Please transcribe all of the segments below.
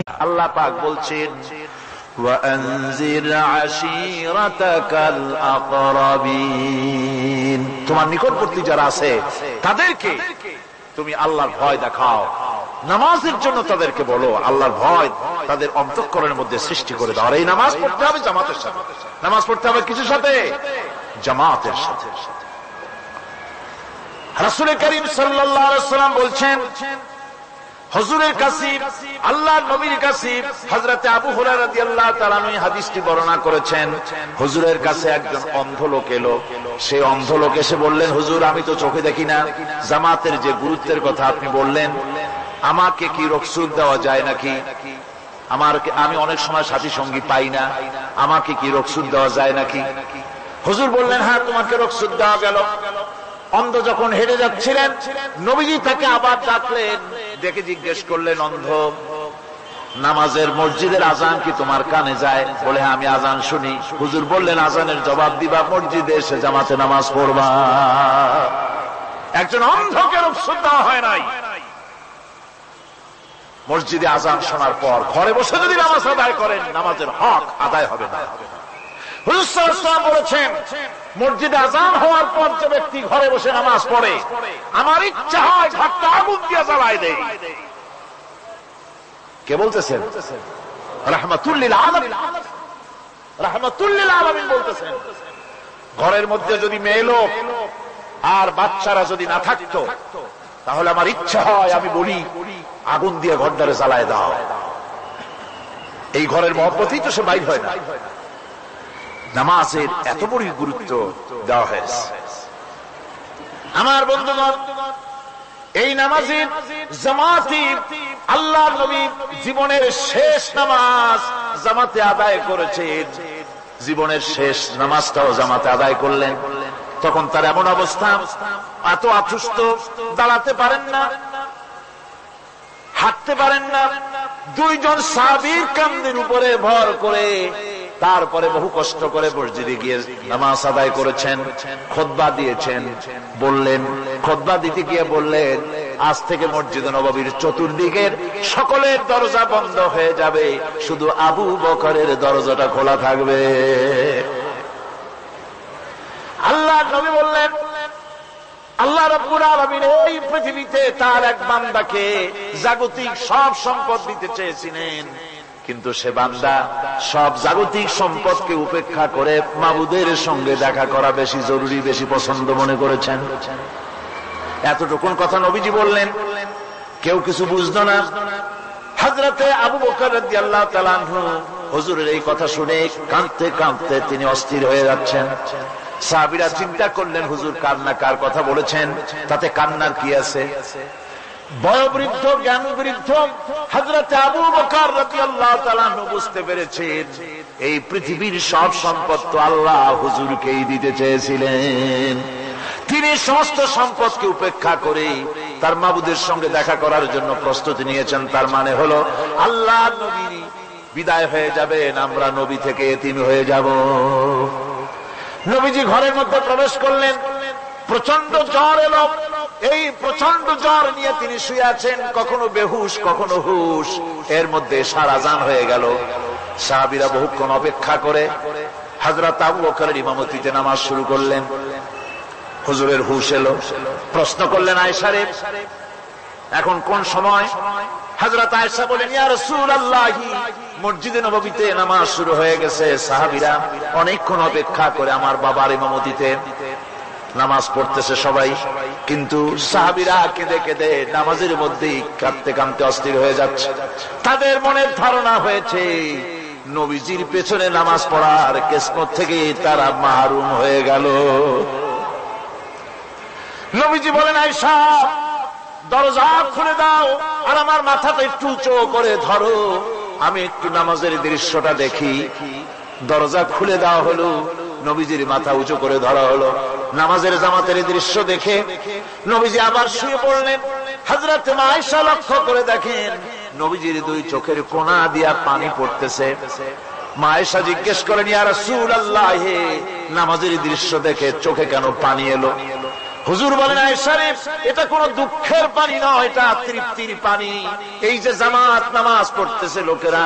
আল্লাহ পাক বলছেন ওয়ানজির আশীরাতাকাল আকরাবিন, তোমার নিকটবর্তী যারা আছে তাদেরকে তুমি আল্লাহর ভয় দেখাও। নামাজের জন্য তাদেরকে বলো আল্লাহর ভয় তাদের অন্তঃকরণের মধ্যে সৃষ্টি করে দাও। আর এই নামাজ পড়তে হবে জামাতের সাথে। নামাজ পড়তে হবে কিছুর সাথে? জামাতের সাথে। রাসূল করিম সাল্লাল্লাহু আলাইহি ওয়াসাল্লাম বলছেন, হুজুরের কাছে আল্লাহর নবীর কাছে হযরতে আবু হুরায়রা রাদিয়াল্লাহু তাআলা আনহু হাদিসটি বর্ণনা করেছেন। হুজুরের কাছে একজন অন্ধ লোক এলো। সেই অন্ধ লোক এসে বললেন, হুজুর আমি তো চোখে দেখি না, জামাতের যে গুরুত্বের কথা আপনি বললেন, আমাকে কি রুখসত দেওয়া যায় নাকি? আমি অনেক সময় সাথী সঙ্গী পাই না, আমাকে কি রুখসত দেওয়া যায় নাকি? হুজুর বললেন, হ্যাঁ তোমাকে রুখসত দেওয়া গেল। অন্ধ যখন হেঁটে যাচ্ছিলেন, নবীজি তাকে আবার ডাকলেন, ডেকে জিজ্ঞেস করলেন, অন্ধ নামাজের মসজিদের আজান কি তোমার কানে যায়? বলে, হ্যাঁ আমি আজান শুনি। হুজুর বললেন, আজানের জবাব দিবা, মসজিদে এসে জামাতে নামাজ পড়বা। একজন অন্ধকে রুখসত দেওয়া হয় নাই। মসজিদে আজান শোনার পর ঘরে বসে যদি নামাজ আদায় করেন, নামাজের হক আদায় হবে না। হুজুর সাল্লাল্লাহু আলাইহি ওয়াসাল্লাম বলেছেন, মসজিদে আজান হওয়ার পর যে ব্যক্তি ঘরে বসে নামাজ পড়ে, আমার ইচ্ছা হয় ঘরটা আগুন দিয়ে জ্বালায় দেই। কে বলতেছেন? রাহমাতুল লিল আলামিন, রাহমাতুল লিল আলামিন বলতেছেন। ঘরের মধ্যে যদি মেয়ে লোক আর বাচ্চারা যদি না থাকতো, তাহলে আমার ইচ্ছা হয় আমি বলি আগুন দিয়ে ঘরটারে জ্বালায় দাও। এই ঘরের মহব্বতেই তো সে বাইর হয় না। নামাজের এত বড় গুরুত্ব দেওয়া হয়েছে। আমার বন্ধুগণ, এই নামাজের জামাতি আল্লাহর নবী জীবনের শেষ নামাজ জামাতে আদায় করেছেন। জীবনের শেষ নামাজটাও জামাতে আদায় করলেন। তখন তার এমন অবস্থা, এত অসুস্থ, দাঁড়াতে পারেন না, হাঁটতে পারেন না। দুইজন সাহাবীর কাঁধের উপরে ভর করে তারপরে বহু কষ্ট করে মসজিদে গিয়ে নামাজ আদায় করেছেন। খুতবা দিয়েছেন। বললেন, খুতবা দিতে গিয়ে বললেন, আজ থেকে মসজিদ নববীর চতুর্দিকের সকলের দরজা বন্ধ হয়ে যাবে, শুধু আবু বকরের দরজাটা খোলা থাকবে। আল্লাহর নবী বললেন, আল্লাহ রাব্বুল আলামিন এই পৃথিবীতে তার এক বান্দাকে জাগতিক সব সম্পদ দিতে চেয়েছিলেন, কিন্তু সে বান্দা সব জাগতিক সম্পদকে উপেক্ষা করে মাবুদের সঙ্গে দেখা করা বেশি জরুরি, বেশি পছন্দ মনে করেছেন। এতটুকুন কথা নবীজি বললেন, কেউ কিছু বুঝতো না। হযরতে আবু বকর রাদিয়াল্লাহু তাআলা আনহু হুজুরের এই কথা শুনে কাঁদতে কাঁদতে তিনি অস্থির হয়ে যাচ্ছেন। সাহাবীরা চিন্তা করলেন, হুজুর কান্না কার কথা বলেছেন, তাতে কান্নার কি আছে? বয়োবৃদ্ধ, জ্ঞান বৃদ্ধ হযরতে আবু বকর রাদিয়াল্লাহু তাআলা আনহু বুঝতে পেরেছেন, এই পৃথিবীর সব সম্পদ তো আল্লাহ হুজুরকেই দিতে চেয়েছিলেন। তিনি সমস্ত সম্পদকে উপেক্ষা করে তার মাবুদের সঙ্গে দেখা করার জন্য প্রস্তুতি নিয়েছেন। তার মানে হলো আল্লাহ নবী বিদায় হয়ে যাবেন, আমরা নবী থেকে এতিম হয়ে যাব। নবীজি ঘরের মধ্যে প্রবেশ করলেন। প্রচন্ড জ্বর এলো। এই প্রচন্ড জ্বর নিয়ে তিনি শুয়ে আছেন, কখনো বেহুশ কখনো হুশ। এর মধ্যে সারা আজান হয়ে গেল। সাহাবীরা বহুক্ষণ অপেক্ষা করে হযরত আবু বকরের ইমামতিতে নামাজ শুরু করলেন। হুজুরের হুশ এলো। প্রশ্ন করলেন, আয়েশা রে, এখন কোন সময়? হযরত আয়েশা বলেন, ইয়া রাসূলুল্লাহ, মসজিদে নববীতে নামাজ শুরু হয়ে গেছে। সাহাবীরা অনেকক্ষণ অপেক্ষা করে আমার বাবার ইমামতিতে নামাজ পড়তেছে সবাই, কিন্তু সাহাবীরা কেঁদে কেঁদে নামাজের মধ্যেই কাঁদতে কাঁদতে অস্থির হয়ে যাচ্ছে। তাদের মনের ধারণা হয়েছে নবীজির পেছনে নামাজ পড়ার কিসমত থেকে তারা মাহরুম হয়ে গেল। নবীজি বলেন, আয়েশা দরজা খুলে দাও আর আমার মাথাটা একটু উঁচু করে ধরো, আমি একটু নামাজের দৃশ্যটা দেখি। দরজা খুলে দেওয়া হলো, নবীজির মাথা উঁচু করে ধরা হলো। নামাজের জামাতের দৃশ্য দেখে নবীজি আবার শুয়ে পড়লেন। হযরত আয়েশা লক্ষ্য করে দেখেন নবীজির দুই চোখের কোনা দিয়া পানি পড়তেছে। মা আয়েশা জিজ্ঞেস করেন, ইয়া রাসূলুল্লাহ, নামাজের দৃশ্য দেখে চোখে কেন পানি এলো? হুজুর বলেন আয়েশা রে, এটা কোনো দুঃখের পানি নয়, এটা তৃপ্তির পানি। এই যে জামাত নামাজ পড়তেছে লোকেরা,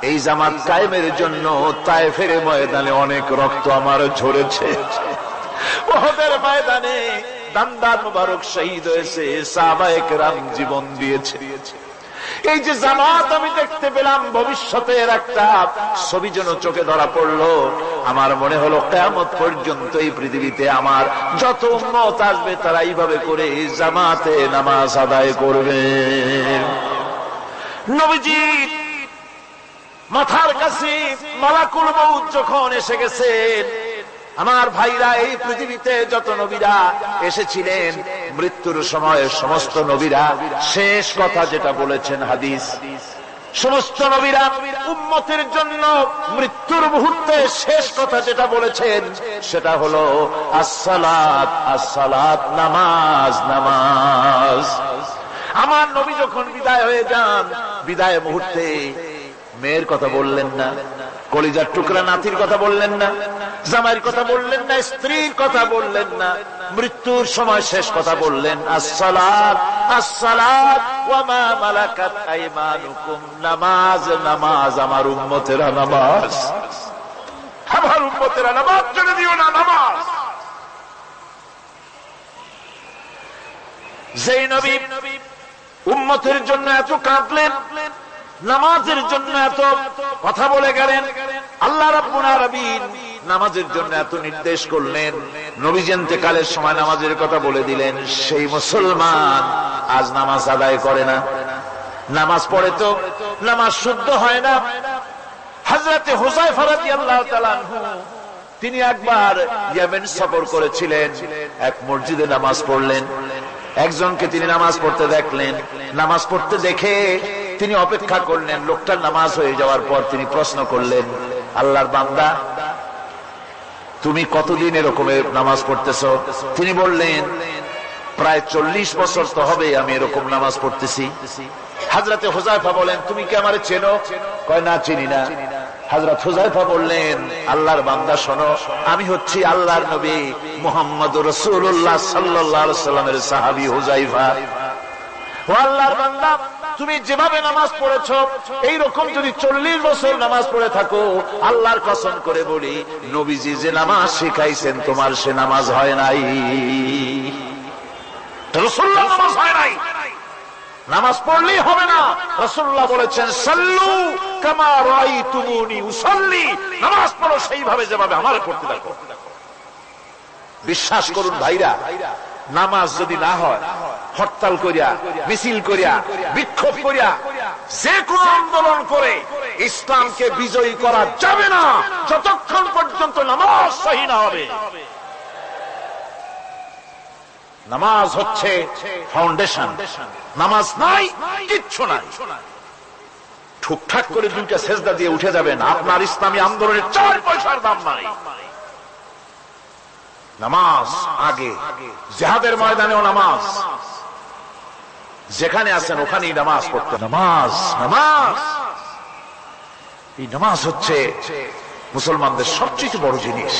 এই জামাত কায়েমের জন্য তায়েফের ময়দানে অনেক রক্ত আমার ঝরেছে, উহুদের ময়দানে দান্দার মুবারক শহীদ হয়েছে, সাহাবায়ে কেরাম জীবন দিয়েছে। এই যে জামাত আমি দেখতে পেলাম, ভবিষ্যতের একটা ছবি যেন চোখে ধরা পড়লো। আমার মনে হলো কিয়ামত পর্যন্ত এই পৃথিবীতে আমার যত উম্মত আসবে তারা এইভাবে করে জামাতে নামাজ আদায় করবে। নবীজি মাথার কাছে মালাকুল মউত যখন এসে গেছেন, আমার ভাইরা, এই পৃথিবীতে যত নবীরা এসেছিলেন, মৃত্যুর সময় সমস্ত নবীরা শেষ কথা যেটা বলেছেন, হাদিস, সমস্ত নবীরা উম্মতের জন্য মৃত্যুর মুহূর্তে শেষ কথা যেটা বলেছেন সেটা হলো আসসালাত, আসসালাত, নামাজ, নামাজ। আমার নবী যখন বিদায় হয়ে যান, বিদায় মুহূর্তে মেয়ের কথা বললেন না, কলিজার টুকরা নাতির কথা বললেন না, জামাইয়ের কথা বললেন না, স্ত্রীর কথা বললেন না, মৃত্যুর সময় শেষ কথা বললেন আসসালাত, আসসালাত ওয়া মা মালাকাত আইমানুকুম, নামাজ, নামাজ, আমার উম্মতেরা নামাজ, আমার উম্মতেরা নামাজ ছেড়ে দিও না, নামাজ। যেই নবী উম্মতের জন্য এত কাঁদলেন, নামাজের জন্য এত কথা বলে গেলেন, আল্লাহ রাব্বুল আলামিন নামাজের জন্য এত নির্দেশ করলেন, নবীজি ইন্তেকালের সময় নামাজের কথা বলে দিলেন, সেই মুসলমান আজ নামাজ আদায় করে না, নামাজ পড়ে তো নামাজ শুদ্ধ হয় না। হযরতে হুযায়ফা রাদিয়াল্লাহু তাআলা আনহু, তিনি একবার ইয়েমেন সফর করেছিলেন, এক মসজিদে নামাজ পড়লেন, একজনকে তিনি নামাজ পড়তে দেখলেন, নামাজ পড়তে দেখে তিনি অপেক্ষা করলেন, লোকটার নামাজ হয়ে যাওয়ার পর তিনি প্রশ্ন করলেন, আল্লাহর বান্দা, তুমি কতদিন এরকমের নামাজ পড়তেছো? তিনি বললেন, প্রায় 40 বছর তো হবে আমি এরকম নামাজ পড়তেছি। হযরতে হুযায়ফা বলেন, তুমি কি আমারে চেনো? কয়, না, চিনি না। হযরত হুযায়ফা বললেন, আল্লাহর বান্দা শোনো, আমি হচ্ছি আল্লাহর নবী মুহাম্মদুর রাসূলুল্লাহ সাল্লাল্লাহু আলাইহি ওয়াসাল্লামের সাহাবী হুযায়ফা। ও আল্লাহর বান্দা, তুমি যেভাবে নামাজ পড়েছো এইরকম যদি 40 বছর নামাজ পড়ে থাকো, আল্লাহর কসম করে বলি, নবীজি যে নামাজ শিখাইছেন তোমার সে নামাজ হয় নাই, রাসূলুল্লাহ নামাজ হয় নাই, নামাজ পড়লেই হবে না। রাসূলুল্লাহ বলেছেন, সাল্লু কামা রাআইতুমুনি উসাল্লি, নামাজ পড়ো সেইভাবে যেভাবে আমার পড়তে দেখো। বিশ্বাস করুন ভাইরা, নামাজ যদি না হয়, হরতাল করিয়া, মিছিল করিয়া, বিক্ষোভ করিয়া, যে কোন আন্দোলন করে ইসলামকে বিজয়ী করা যাবে না যতক্ষণ পর্যন্ত নামাজ সহি না হবে। নামাজ হচ্ছে ফাউন্ডেশন, নামাজ নাই কিচ্ছু নাই। ঠুকঠাক করে 2টা সেজদা দিয়ে উঠে যাবেন, আপনার ইসলামী আন্দোলনের 4 পয়সার দাম নাই। নামাজ আগে, জিহাদের ময়দানেও নামাজ, যেখানে আছেন ওখানেই নামাজ পড়তে। নামাজ, নামাজ, এই নামাজ হচ্ছে মুসলমানদের সবচেয়ে বড় জিনিস।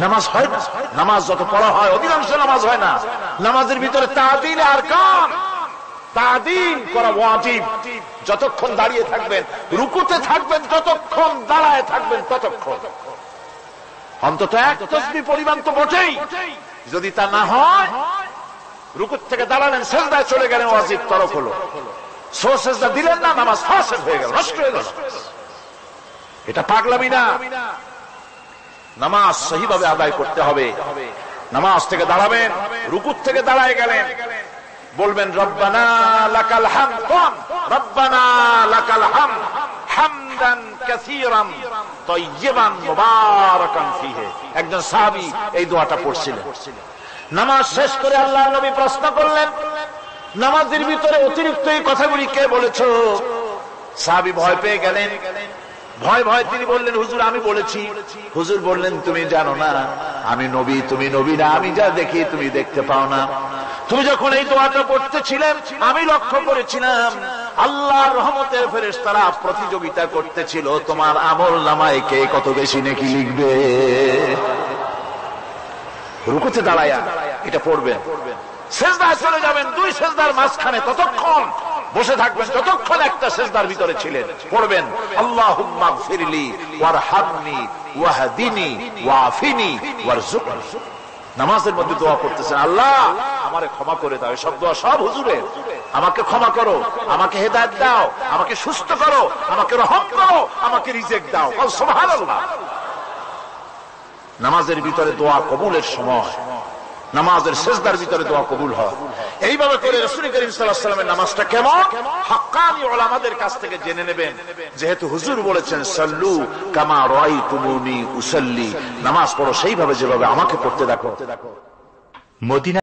নামাজ হয় না, নামাজ যত পড়া হয় অধিকাংশ নামাজ হয় না। নামাজের ভিতরে তা'দীন আরকান, তা'দীন করা ওয়াজিব। যতক্ষণ দাঁড়িয়ে থাকবেন, রুকুতে থাকবেন, যতক্ষণ দাঁড়ায় থাকবেন ততক্ষণ অন্তত এক তাসবিহ পরিমাণ তো বটেই। যদি তা না হয়, রুকুত থেকে দাঁড়ালেন, সেজদায় চলে গেলেন, ওয়াজিব তরক হলো, সো সেজদা দিলেন না, নামাজ ফাসিদ হয়ে গেল, নষ্ট হয়ে গেল। এটা পাগলামি না, নামাজ সহিভাবে আদায় করতে হবে। নামাজ থেকে দাঁড়াবেন, রুকুত থেকে দাঁড়ায় গেলেন, বলবেন রব্বানা লাকাল হামদ, রব্বানা লাকাল হামদ হামদান কাসীরান তাইয়িবান মুবারাকান ফীহি। একজন সাহাবী এই দোয়াটা পড়ছিলেন। নামাজ শেষ করে আল্লাহর নবী প্রশ্ন করলেন, নামাজের ভিতরে অতিরিক্ত এই কথাগুলি কে বলেছো? সাহাবী ভয় পেয়ে গেলেন, ভয় ভয় তিনি বললেন, হুজুর আমি বলেছি। হুজুর বললেন, তুমি জানো না আমি নবী, তুমি নবী না, আমি যা দেখি তুমি দেখতে পাও না। তুমি যখন এই দোয়াটা পড়তেছিলে আমি লক্ষ্য করেছিলাম আল্লাহর রহমতের ফেরেশতারা প্রতিযোগিতা করতেছিল তোমার আমলনামায় কে কত বেশি নেকি লিখবে। রুকুতে দাঁড়ায়া এটা পড়বেন। সেজদায় চলে যাবেন, দুই সেজদার মাঝখানে ততক্ষণ বসে থাকবেন যতক্ষণ একটা সেজদার ভিতরে ছিলেন। পড়বেন আল্লাহুম্মা গফিরলি ওয়ারহামনি ওয়াহদিনি ওয়াআফিনি ওয়ারযুকনি। নামাজের মধ্যে দোয়া করতেছেন, আল্লাহ আমারে ক্ষমা করে দাও। এসব দোয়া সব হুজুরের। আমাকে ক্ষমা করো, আমাকে হেদায়েত দাও, আমাকে সুস্থ করো, আমাকে রহম করো, আমাকে রিজিক দাও। সুবহানাল্লাহ। নামাজের ভিতরে দোয়া কবুলের সময়, নামাজের সেজদার ভিতরে দোয়া কবুল হয়। এইভাবে করে রাসূল করিম সাল্লাল্লাহু আলাইহি ওয়াসাল্লামের নামাজটা কেমন হাক্কানি উলামাদের কাছ থেকে জেনে নেবেন। যেহেতু হুজুর বলেছেন সাল্লু কামা রাআইতুমুনি উসাল্লি, নামাজ পড়ো সেইভাবে যেভাবে আমাকে পড়তে দেখো। মদিনা